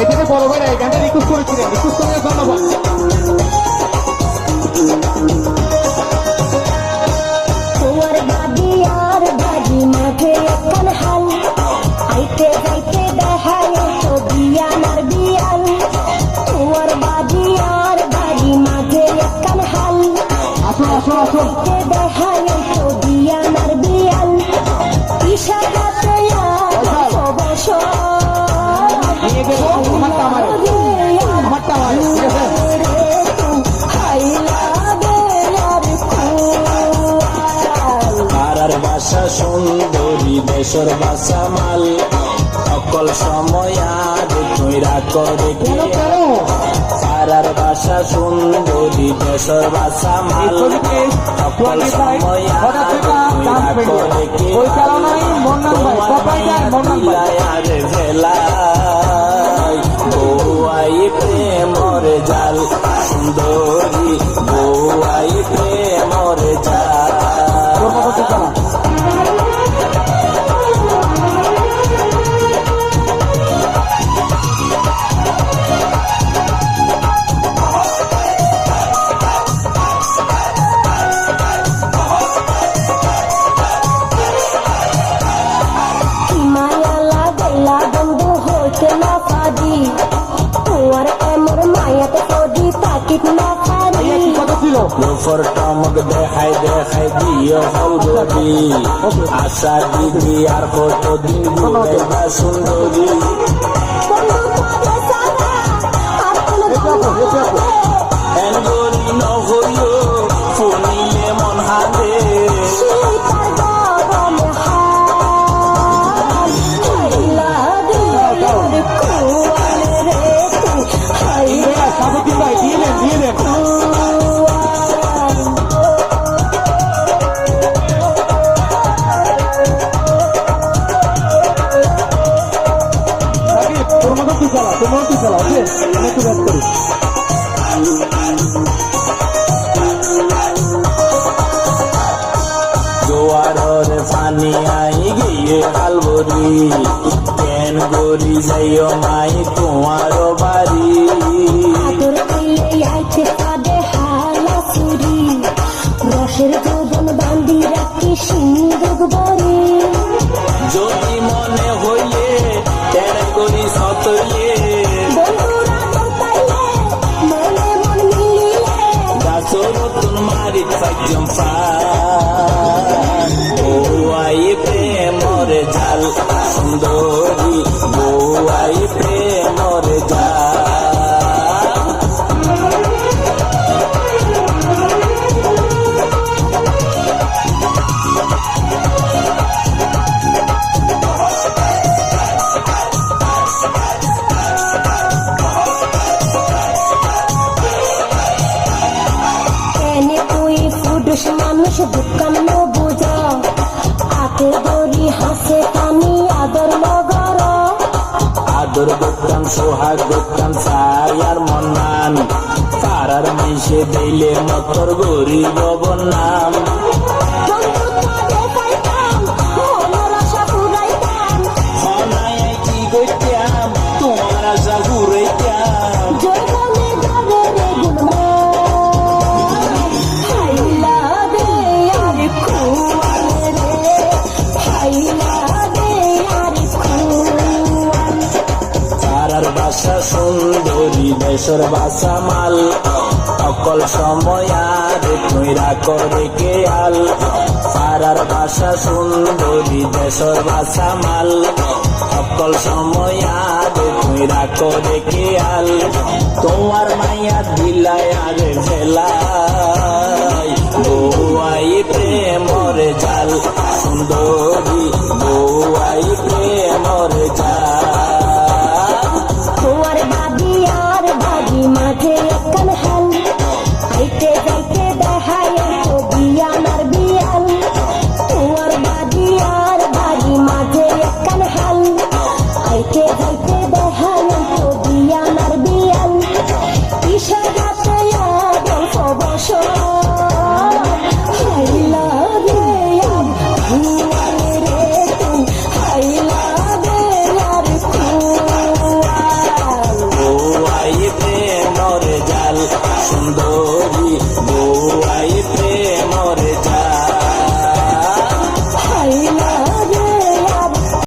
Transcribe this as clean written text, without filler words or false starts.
এদিকে বড় ভাইরা এই গানটা রিকোয়েস্ট করেছিলেন, রিকোয়েস্ট করে ধন্যবাদ। তোমার বাদি আর বাজি মাঝে এখন হাল আইতে যাইতে দেখায় ছবি আমার বিয়াল। তোমার বাদি আর বাজি মাঝে এখন হাল আসুন আসুন আসুন। দেখায় ছবি আমার বিয়াল। ইশারাতে বসো নিয়ে দেবো আমারটা আমারে, আমারটা আমারে, ঠিক আছে? পাড়ার বাসা সুন্দরী দেশের বাসা মাল অকল সময় আর তুইরা করে কেন কেন পাড়ার বাসা সুন্দরী দেশের বাসা মাল অকল সময় আর তুইরা করে পরিচালনায় মন্নান ভাই, কপাইদার মন্নান ভাই। আরে ভেলায় বউয়াই প্রেমর জাল সুন্দরী বউয়াই প্রেমর জাল। কর্মকর্তা চালা। মায়ালা গেলা বন্ধু হইতে না পারি তোমার এমর মায়াতে কদি তাকিত না পারি। ভাইয়া কি কথা ছিল? লোফর টমক দেখাই দেখাই দিও হৌদি আশা দিদি আর কতদিন ঘুরাইবা সুন্দরী বন্ধু পাবে সারা আর কোন এনগরি নহইও ফুনিলে মন হাতে শীতার গরমে হাল হাইলা দিলের কুয়ালে রে তুই হাইলা সাবুদ্দিন ভাই দিয়ে দেন, দিয়ে দেন। সাকিব, তোর মতো তুই চালা, তোর মতো তুই চালা, ওকে? আমি একটু ব্যাক করি। জোয়ারর পানি আই গিয়ে আলবরি কেন গরি যাইও মাই তোমার বাড়ি আদর কইলে আইতে পাদে হালা চুরি রসের যৌবন বান্ধি রাখি সিন্ধুক বরি। যদি মনে হইলে কেন করি সতইলে বন্ধুরা পাইলে মনে মন মিলিলে গাছর নতুন মারি পাইজম বউয়াই প্রেমর জাল সুন্দরী বউয়াই প্রেমর জাল। এনে তুই ফুডুস মানুষ দোকান বুঝা আতে দড়ি হাসে কানি আদর নগর। আদর করতাম সোহাগ করতাম সায়ার মন্নান পাড়ার মিশে দিলে মতর গরিব নাম বন্ধুত্বে পাইতাম মনের আশা পুরাইতাম হনায় কি করতাম তোমার আশা ঘুরাইতাম জয়গণে ধরে রে গুলমান হাইলা দে আর কুয়ালে রে হাইলা দে আর কুয়াল। পাড়ার বাসা সুন্দরী দেশের বাসা মাল অকল সময় আর তুইরা করে কেয়াল পাড়ার বাসা সুন্দরী দেশের বাসা মাল অকল সময় আর তুইরা করে কেয়াল তোমার মাইয়া দিলায় আর ভেলাই বউয়াই প্রেমর জাল সুন্দরী বউয়াই প্রেমর জাল। তোমার বাদি আর বাজি মাঝে এখন হাল আইতে যাইতে দেখায় ছবি আমার বিয়াল। তোমার বাদি আর বাজি মাঝে এখন হাল আইতে যাইতে দেখায় ছবি আমার বিয়াল। ইশারাতে গল্প বসো হাইলা রে ভুয়ালে রে তুই হাইলা রে আর কুয়াল। সুন্দর